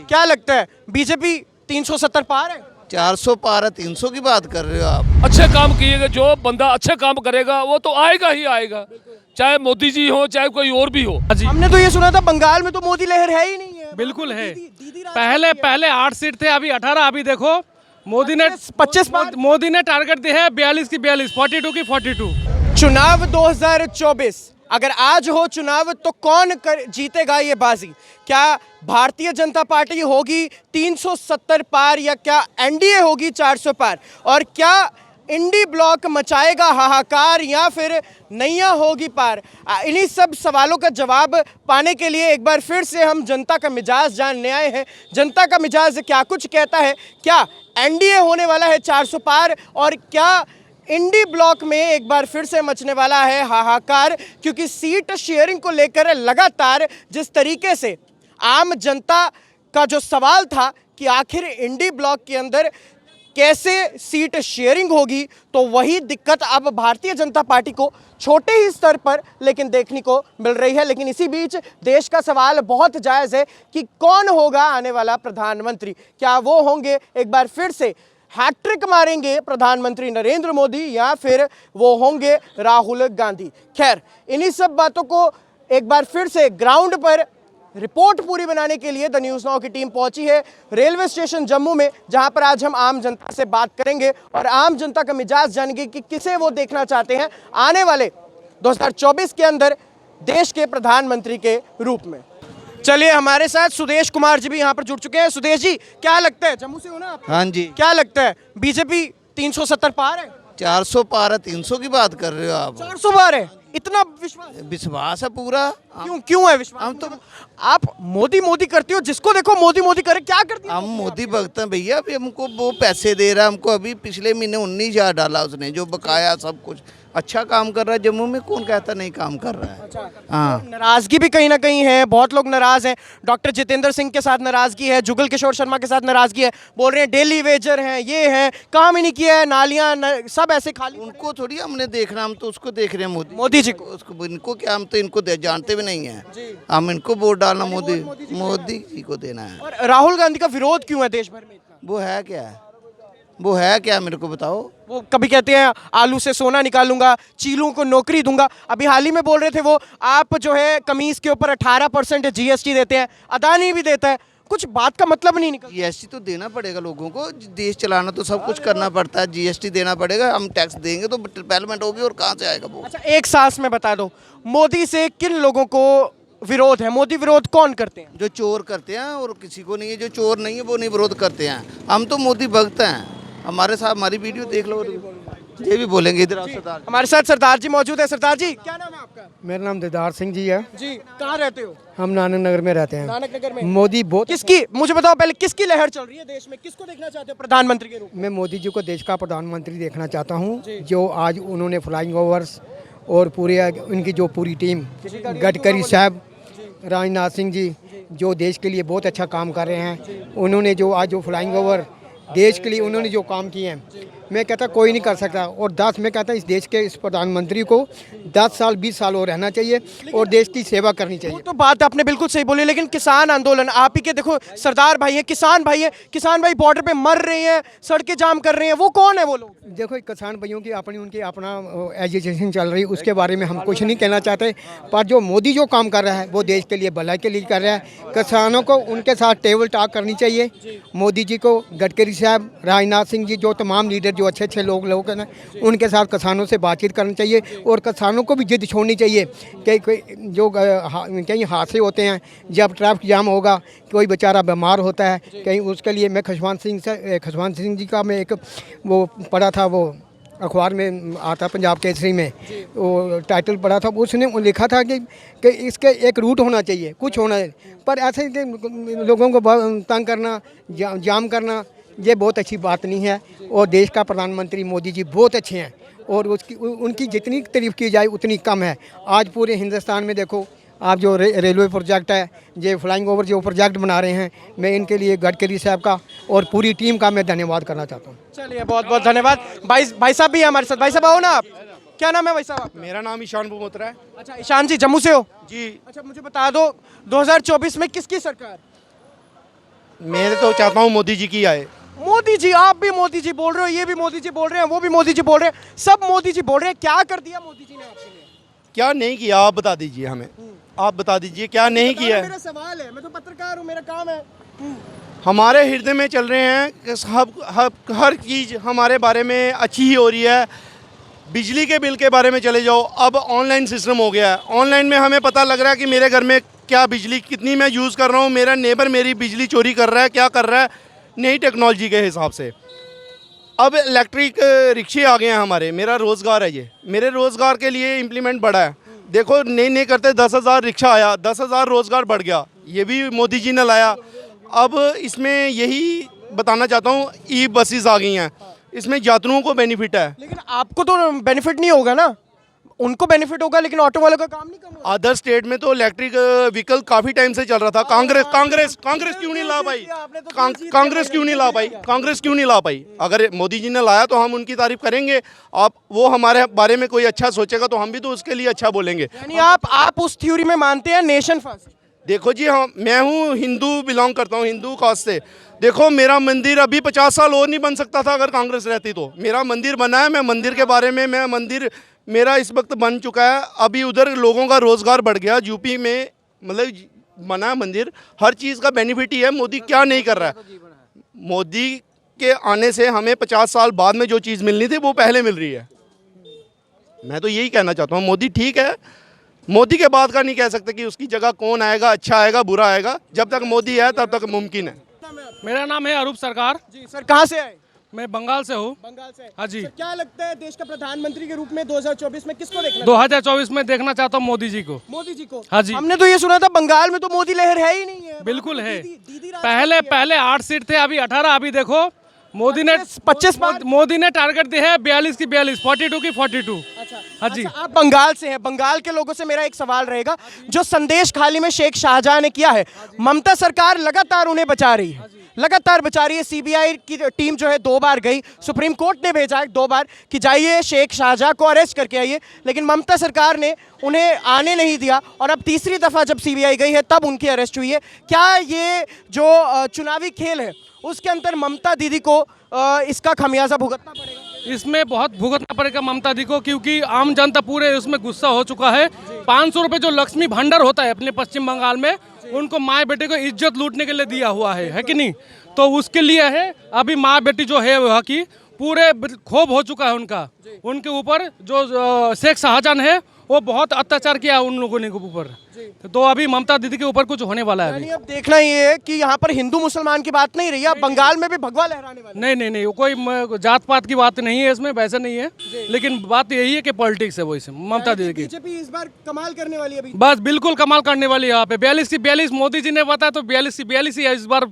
क्या लगता है बीजेपी 370 पार है? 400 पार है, 300 की बात कर रहे हो आप? अच्छे काम किएगा, जो बंदा अच्छे काम करेगा वो तो आएगा ही आएगा, चाहे मोदी जी हो चाहे कोई और भी हो। हमने तो ये सुना था बंगाल में तो मोदी लहर है ही नहीं है। बिल्कुल है। दीदी राज पहले पहले 8 सीट थे, अभी 18। अभी देखो मोदी ने 25 पार। मोदी ने टारगेट दिया है 42 की 42, 42 की 42। चुनाव 2024 अगर आज हो चुनाव तो कौन जीतेगा ये बाजी? क्या भारतीय जनता पार्टी होगी 370 पार या क्या एनडीए होगी 400 पार? और क्या इंडी ब्लॉक मचाएगा हाहाकार या फिर नैया होगी पार? इन्हीं सब सवालों का जवाब पाने के लिए एक बार फिर से हम जनता का मिजाज जानने आए हैं। जनता का मिजाज क्या कुछ कहता है? क्या एनडीए होने वाला है 400 पार? और क्या इंडी ब्लॉक में एक बार फिर से मचने वाला है हाहाकार? क्योंकि सीट शेयरिंग को लेकर लगातार जिस तरीके से आम जनता का जो सवाल था कि आखिर इंडी ब्लॉक के अंदर कैसे सीट शेयरिंग होगी, तो वही दिक्कत अब भारतीय जनता पार्टी को छोटे ही स्तर पर लेकिन देखने को मिल रही है। लेकिन इसी बीच देश का सवाल बहुत जायज़ है कि कौन होगा आने वाला प्रधानमंत्री? क्या वो होंगे एक बार फिर से हैट्रिक मारेंगे प्रधानमंत्री नरेंद्र मोदी या फिर वो होंगे राहुल गांधी? खैर, इन्हीं सब बातों को एक बार फिर से ग्राउंड पर रिपोर्ट पूरी बनाने के लिए द न्यूज़ नाउ की टीम पहुंची है रेलवे स्टेशन जम्मू में, जहां पर आज हम आम जनता से बात करेंगे और आम जनता का मिजाज जानेंगे कि किसे वो देखना चाहते हैं आने वाले 2024 के अंदर देश के प्रधानमंत्री के रूप में। चलिए, हमारे साथ सुदेश कुमार जी भी यहाँ पर जुड़ चुके हैं। सुदेश जी, क्या लगता है, जम्मू से हो ना आप? हाँ जी। क्या लगता है बीजेपी 370 पार है? 400 पार है, 300 की बात कर रहे हो आप? 400 पार है, इतना विश्वास? विश्वास है पूरा। क्यों है विश्वास? हम तो आप मोदी मोदी करते हो, जिसको देखो मोदी मोदी करे, क्या करती है? हम मोदी भक्त हैं भैया। अभी हमको वो पैसे दे रहा है हमको। अभी पिछले महीने 19,000 डाला उसने, जो बकाया सब कुछ। अच्छा काम कर रहा है जम्मू में, कौन कहता नहीं काम कर रहा है? हाँ, नाराजगी भी कहीं ना कहीं है, बहुत लोग नाराज हैं। डॉक्टर जितेंद्र सिंह के साथ नाराजगी है, जुगल किशोर शर्मा के साथ नाराजगी है। बोल रहे हैं डेली वेजर हैं, ये हैं, काम ही नहीं किया है, नालियां सब ऐसे खाली। उनको थोड़ी हमने देखना, हम तो उसको देख रहे हैं, मोदी जी को। उसको। इनको क्या, हम तो इनको जानते भी नहीं है। हम इनको वोट डालना मोदी जी को देना है। और राहुल गांधी का विरोध क्यों है देश भर में इतना? वो है क्या? वो है क्या, मेरे को बताओ। वो कभी कहते हैं आलू से सोना निकालूंगा, चीलों को नौकरी दूंगा। अभी हाल ही में बोल रहे थे वो, आप जो है कमीज के ऊपर 18% जीएसटी देते हैं, अदानी भी देता है, कुछ बात का मतलब नहीं निकल। जीएसटी तो देना पड़ेगा लोगों को, देश चलाना तो सब कुछ करना पड़ता है। जीएसटी देना पड़ेगा, हम टैक्स देंगे तो डेवलपमेंट होगी, और कहाँ से आएगा वो? अच्छा, एक सांस में बता दो, मोदी से किन लोगों को विरोध है? मोदी विरोध कौन करते हैं? जो चोर करते हैं, और किसी को नहीं है। जो चोर नहीं है वो नहीं विरोध करते हैं। हम तो मोदी भक्त हैं। हमारे साथ हमारी वीडियो देख लो, ये भी बोलेंगे। इधर आओ सरदार। हमारे साथ सरदार जी मौजूद है। सरदार जी, क्या नाम है आपका? मेरा नाम दिदार सिंह जी है। जी, कहाँ रहते हो? हम नानक नगर में रहते हैं। नानक नगर में। मोदी बहुत किसकी, मुझे बताओ पहले, किसकी लहर चल रही है देश में? किसको देखना चाहते हो प्रधानमंत्री के रूप में? मैं मोदी जी को देश का प्रधानमंत्री देखना चाहता हूँ। जो आज उन्होंने फ्लाइंग ओवर्स और पूरे उनकी जो पूरी टीम, गडकरी साहब, राजनाथ सिंह जी, जो देश के लिए बहुत अच्छा काम कर रहे हैं। उन्होंने जो आज जो फ्लाइंग ओवर देश के लिए उन्होंने जो काम किए हैं, मैं कहता कोई नहीं कर सकता। और 10 मैं कहता इस देश के इस प्रधानमंत्री को 10 साल 20 साल और रहना चाहिए और देश की सेवा करनी चाहिए। वो तो बात आपने बिल्कुल सही बोली, लेकिन किसान आंदोलन आप ही के देखो, सरदार भाई हैं, किसान भाई हैं, किसान भाई बॉर्डर पे मर रहे हैं, सड़कें जाम कर रहे हैं, वो कौन है वो लोग? देखो, किसान भाइयों की उनकी अपना एजुकेशन चल रही है, उसके बारे में हम कुछ नहीं कहना चाहते। पर जो मोदी जो काम कर रहा है वो देश के लिए, भलाई के लिए कर रहा है। किसानों को उनके साथ टेबल टॉक करनी चाहिए। मोदी जी को, गडकरी साहब, राजनाथ सिंह जी, जो तमाम लीडर जो अच्छे अच्छे लोग हैं, उनके साथ किसानों से बातचीत करनी चाहिए। और किसानों को भी जिद छोड़नी चाहिए कि जो कहीं हादसे होते हैं, जब ट्रैफिक जाम होगा, कोई बेचारा बीमार होता है कहीं, उसके लिए मैं खशवंत सिंह जी का मैं एक वो पढ़ा था, वो अखबार में आता पंजाब केसरी में, वो टाइटल पढ़ा था, उसने लिखा था कि इसके एक रूट होना चाहिए, कुछ होना है। पर ऐसे लोगों को तंग करना, जाम करना, ये बहुत अच्छी बात नहीं है। और देश का प्रधानमंत्री मोदी जी बहुत अच्छे हैं, और उनकी जितनी तारीफ़ की जाए उतनी कम है। आज पूरे हिंदुस्तान में देखो, आप जो रेलवे प्रोजेक्ट है, ये फ्लाइंग ओवर जो प्रोजेक्ट बना रहे हैं, मैं इनके लिए गडकरी साहब का और पूरी टीम का मैं धन्यवाद करना चाहता हूँ। चलिए, बहुत बहुत धन्यवाद। भाई साहब भी है हमारे साथ। भाई साहब आओ ना आप। क्या नाम है भाई साहब? मेरा नाम ईशान बोमोत्रा है। अच्छा, ईशान जी जम्मू से हो? जी। अच्छा, मुझे बता दो 2024 में किसकी सरकार? मैं तो चाहता हूँ मोदी जी की आए। मोदी जी, आप भी मोदी जी बोल रहे हो, ये भी मोदी जी बोल रहे हैं, वो भी मोदी जी बोल रहे हैं, सब मोदी जी बोल रहे हैं। क्या कर दिया मोदी जी ने आपके लिए? क्या नहीं किया आप बता दीजिए हमें, आप बता दीजिए क्या नहीं किया है। मेरा सवाल है, मैं तो पत्रकार हूँ, मेरा काम है। हमारे हृदय में चल रहे हैं कि हर चीज़ हमारे बारे में अच्छी ही हो रही है। बिजली के बिल के बारे में चले जाओ, अब ऑनलाइन सिस्टम हो गया है। ऑनलाइन में हमें पता लग रहा है कि मेरे घर में क्या बिजली कितनी मैं यूज़ कर रहा हूँ, मेरा नेबर मेरी बिजली चोरी कर रहा है, क्या कर रहा है, नई टेक्नोलॉजी के हिसाब से। अब इलेक्ट्रिक रिक्शे आ गए हैं हमारे, मेरा रोज़गार है ये, मेरे रोज़गार के लिए इम्प्लीमेंट बढ़ा है। देखो नहीं करते 10,000 रिक्शा आया, 10,000 रोज़गार बढ़ गया, ये भी मोदी जी ने लाया। अब इसमें यही बताना चाहता हूँ, ई बसेस आ गई हैं, इसमें यात्रियों को बेनिफिट है। लेकिन आपको तो बेनिफिट नहीं होगा ना, उनको बेनिफिट होगा, लेकिन ऑटो वालों का काम नहीं कम होगा। अदर स्टेट में तो इलेक्ट्रिक व्हीकल काफ़ी टाइम से चल रहा था। कांग्रेस क्यों नहीं ला पाई? कांग्रेस क्यों नहीं ला पाई? कांग्रेस क्यों नहीं ला पाई? अगर मोदी जी ने लाया तो हम उनकी तारीफ करेंगे। आप वो हमारे बारे में कोई अच्छा सोचेगा तो हम भी तो उसके लिए अच्छा बोलेंगे। यानी आप उस थ्योरी में मानते हैं नेशन फर्स्ट? देखो जी, मैं हूँ हिंदू, बिलोंग करता हूँ हिंदू कास्ट से। देखो मेरा मंदिर अभी 50 साल और नहीं बन सकता था अगर कांग्रेस रहती तो। मेरा मंदिर बना है, मैं मंदिर के बारे में, मैं मंदिर मेरा इस वक्त बन चुका है। अभी उधर लोगों का रोज़गार बढ़ गया, यूपी में मतलब बना है मंदिर, हर चीज़ का बेनिफिट ही है। मोदी क्या नहीं कर रहा है? मोदी के आने से हमें 50 साल बाद में जो चीज़ मिलनी थी वो पहले मिल रही है। मैं तो यही कहना चाहता हूँ, मोदी ठीक है, मोदी के बाद का नहीं कह सकते कि उसकी जगह कौन आएगा, अच्छा आएगा बुरा आएगा। जब तक मोदी है तब तक मुमकिन है। मेरा नाम है अरूप सरकार। जी सर, कहाँ से आए? मैं बंगाल से हूँ। बंगाल से। हाँ जी। सर, क्या लगता है देश का प्रधानमंत्री के रूप में 2024 में किसको देखना? 2024 में देखना चाहता हूँ मोदी जी को। मोदी जी को? हाँ जी। हमने तो ये सुना था बंगाल में तो मोदी लहर है ही नहीं है। बिल्कुल है। दीदी राज पहले 8 सीट थे, अभी 18। अभी देखो मोदी ने 25 मोदी ने टारगेट दिया है 42 की 42, 42 की 42। हाँ जी। अच्छा, आप बंगाल से हैं, बंगाल के लोगों से मेरा एक सवाल रहेगा, जो संदेश खाली में शेख शाहजहां ने किया है, ममता सरकार लगातार उन्हें बचा रही है, लगातार बचा रही है। सीबीआई की टीम जो है 2 बार गई, सुप्रीम कोर्ट ने भेजा है 2 बार कि जाइए शेख शाहजहां को अरेस्ट करके आइए, लेकिन ममता सरकार ने उन्हें आने नहीं दिया। और अब तीसरी दफ़ा जब सीबीआई गई है तब उनकी अरेस्ट हुई है। क्या ये जो चुनावी खेल है उसके अंदर ममता दीदी को इसका खमियाजा भुगतना पड़ेगा? इसमें बहुत भुगतना पड़ेगा ममता दी को, क्योंकि आम जनता पूरे उसमें गुस्सा हो चुका है। 500 रुपये जो लक्ष्मी भंडार होता है अपने पश्चिम बंगाल में, उनको माँ बेटे को इज्जत लूटने के लिए दिया हुआ है कि नहीं? तो उसके लिए है अभी माँ बेटी जो है वहाँ की पूरे खोब हो चुका है उनका। उनके ऊपर जो शेख शाहजहां है वो बहुत अत्याचार किया उन लोगों ने ऊपर। तो अभी ममता दीदी के ऊपर कुछ होने वाला है अभी। अब देखना ये है कि यहाँ पर हिंदू मुसलमान की बात नहीं रही है, बंगाल में भी भगवा लहराने वाले। नहीं, कोई जात पात की बात नहीं है इसमें, वैसे नहीं है। लेकिन बात यही है कि पॉलिटिक्स है वो इसमें ममता दीदी की। बीजेपी इस बार कमाल करने वाली है अभी। बस बिल्कुल कमाल करने वाली है यहाँ पे। 42 की 42 मोदी जी ने बताया तो 42 की 42 ही है इस बार,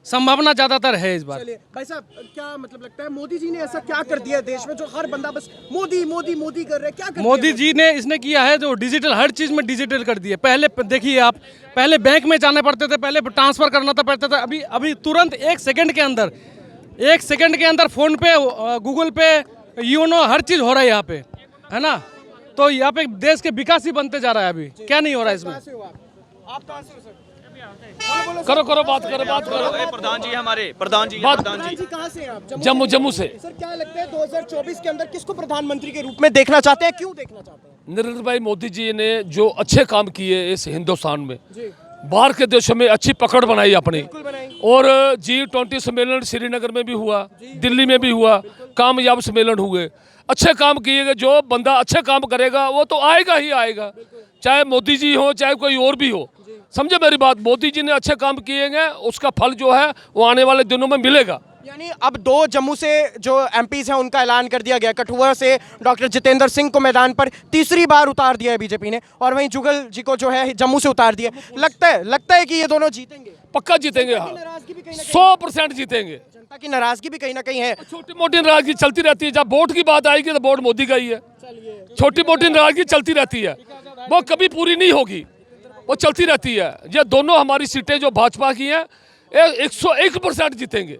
संभावना ज्यादातर है इस बार। चलिए भाई साहब, क्या मतलब लगता है मोदी जी ने ऐसा क्या कर दिया है देश में जो हर बंदा बस मोदी मोदी मोदी कर रहा है? क्या कर मोदी जी ने इसने किया है जो डिजिटल, हर चीज में डिजिटल कर दिया। पहले देखिए आप, पहले बैंक में जाने पड़ते थे, पहले ट्रांसफर करना था पड़ता था, अभी तुरंत 1 सेकंड के अंदर फोन पे, गूगल पे, योनो, हर चीज हो रहा है यहाँ पे, है ना? तो यहाँ पे देश के विकास ही बनते जा रहा है। अभी क्या नहीं हो रहा है इसमें? आप कहाँ से हो सर? करो बात करो। प्रधान जी हमारे प्रधान जी कहाँ से हैं आप? जम्मू से। सर, क्या लगता है 2024 के अंदर किसको प्रधानमंत्री के रूप में देखना चाहते हैं, क्यों देखना चाहते हैं? नरेंद्र भाई मोदी जी ने जो अच्छे काम किए इस हिंदुस्तान में, बाहर के देशों में अच्छी पकड़ बनाई अपनी, और G20 सम्मेलन श्रीनगर में भी हुआ, दिल्ली में भी हुआ, कामयाब सम्मेलन हुए, अच्छे काम किए गए। जो बंदा अच्छे काम करेगा वो तो आएगा ही आएगा, चाहे मोदी जी हो चाहे कोई और भी हो। समझे मेरी बात? मोदी जी ने अच्छे काम किए गए, उसका फल जो है वो आने वाले दिनों में मिलेगा। यानी अब 2 जम्मू से जो एमपीज हैं उनका ऐलान कर दिया गया। कठुआ से डॉक्टर जितेंद्र सिंह को मैदान पर तीसरी बार उतार दिया है बीजेपी ने, और वहीं जुगल जी को जो है जम्मू से उतार दिया। लगता है कि ये दोनों जीतेंगे? पक्का जीतेंगे, हाँ, 100% जीतेंगे। जनता की नाराजगी भी कहीं ना कहीं है। छोटी मोटी नाराजगी चलती रहती है, जब वोट की बात आएगी तो वोट मोदी का ही है। छोटी मोटी नाराजगी चलती रहती है, वो कभी पूरी नहीं होगी, वो चलती रहती है। ये दोनों हमारी सीटें जो भाजपा की हैं 101% जीतेंगे।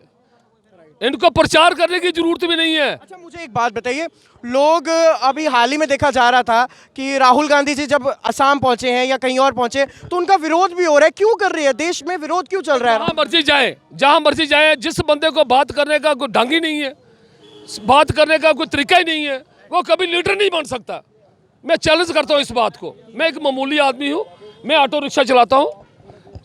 इनको प्रचार करने की जरूरत भी नहीं है। अच्छा मुझे एक बात बताइए, लोग अभी हाल ही में देखा जा रहा था कि राहुल गांधी जी जब असम पहुंचे हैं या कहीं और पहुंचे तो उनका विरोध भी हो रहा है, क्यों कर रही है? देश में विरोध क्यों चल रहा है? जहां मर्जी जाए, जिस बंदे को बात करने का कोई ढंग ही नहीं है, बात करने का कोई तरीका ही नहीं है, वो कभी लीडर नहीं बन सकता। मैं चैलेंज करता हूँ इस बात को। मैं एक मामूली आदमी हूँ, मैं ऑटो रिक्शा चलाता हूँ,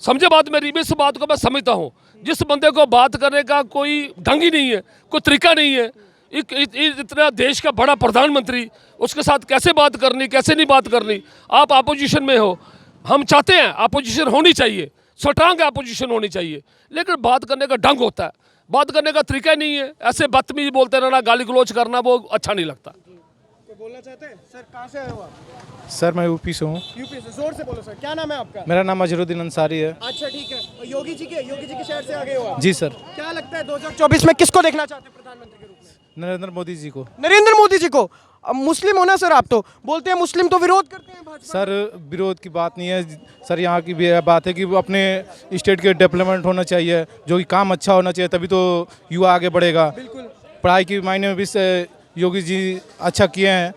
समझे बात मेरी, इस बात को मैं समझता हूँ। जिस बंदे को बात करने का कोई ढंग ही नहीं है, कोई तरीका नहीं है, इतना देश का बड़ा प्रधानमंत्री, उसके साथ कैसे बात करनी, कैसे नहीं बात करनी। आप अपोजिशन में हो, हम चाहते हैं अपोजिशन होनी चाहिए, स्ट्रांग अपोजिशन होनी चाहिए, लेकिन बात करने का ढंग होता है, बात करने का तरीका नहीं है। ऐसे बदतमीज बोलते रहना, गाली गलौज करना, वो अच्छा नहीं लगता। बोलना चाहते हैं सर? कहाँ से आए हो आप? सर मैं यूपी से हूँ। यूपी से? जोर से बोलो सर। क्या नाम है आपका? मेरा नाम अजरुद्दीन अंसारी है। अच्छा ठीक है। और योगी जी के शहर से आ गए हो आप? जी सर। क्या लगता है 2024 में किसको देखना चाहते हैं प्रधानमंत्री के रूप में? नरेंद्र मोदी जी को। नरेंद्र मोदी जी को। अब मुस्लिम हो ना सर आप, तो बोलते हैं मुस्लिम तो विरोध करते हैं भाजपा। सर विरोध की बात नहीं है सर, यहाँ की भी बात है कि वो अपने स्टेट के डेवलपमेंट होना चाहिए, जो कि काम अच्छा होना चाहिए, तभी तो युवा आगे बढ़ेगा। बिल्कुल। पढ़ाई के मायने में भी योगी जी अच्छा किए हैं।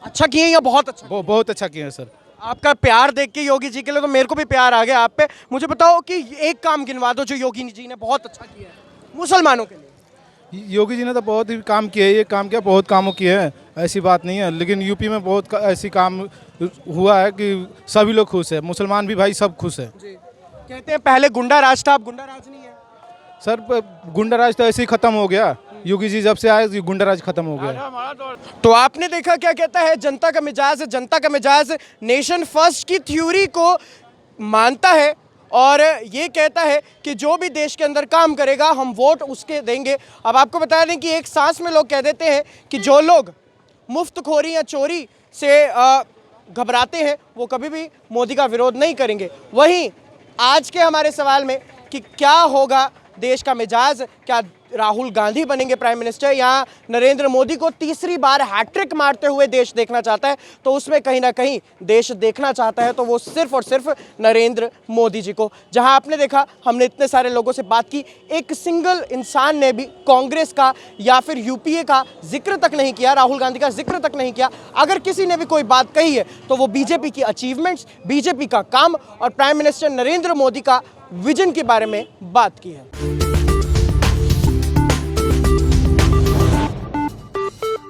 अच्छा किए या बहुत अच्छा? बहुत अच्छा किए हैं सर। आपका प्यार देख के योगी जी के लिए तो मेरे को भी प्यार आ गया आप पे। मुझे बताओ कि एक काम गिनवा दो जो योगी जी ने बहुत अच्छा किया है मुसलमानों के लिए। योगी जी ने तो बहुत ही काम किए, ये काम किया, बहुत कामों किए हैं, ऐसी बात नहीं है। लेकिन यूपी में बहुत ऐसी काम हुआ है कि सभी लोग खुश है, मुसलमान भी भाई सब खुश है। कहते हैं पहले गुंडा राज था, अब गुंडा राज नहीं है। सर गुंडा राज तो ऐसे ही खत्म हो गया, योगी जी जब से आए गुंडा राज खत्म हो गया। तो आपने देखा क्या कहता है जनता का मिजाज है। जनता का मिजाज नेशन फर्स्ट की थ्योरी को मानता है और ये कहता है कि जो भी देश के अंदर काम करेगा हम वोट उसके देंगे। अब आपको बता दें कि एक सांस में लोग कह देते हैं कि जो लोग मुफ्तखोरी या चोरी से घबराते हैं वो कभी भी मोदी का विरोध नहीं करेंगे। वहीं आज के हमारे सवाल में कि क्या होगा देश का मिजाज, क्या राहुल गांधी बनेंगे प्राइम मिनिस्टर या नरेंद्र मोदी को तीसरी बार हैट्रिक मारते हुए देश देखना चाहता है, तो उसमें कहीं ना कहीं देश देखना चाहता है तो वो सिर्फ और सिर्फ नरेंद्र मोदी जी को। जहां आपने देखा हमने इतने सारे लोगों से बात की, एक सिंगल इंसान ने भी कांग्रेस का या फिर यूपीए का जिक्र तक नहीं किया, राहुल गांधी का जिक्र तक नहीं किया। अगर किसी ने भी कोई बात कही है तो वो बीजेपी की अचीवमेंट्स, बीजेपी का काम और प्राइम मिनिस्टर नरेंद्र मोदी का विजन के बारे में बात की है।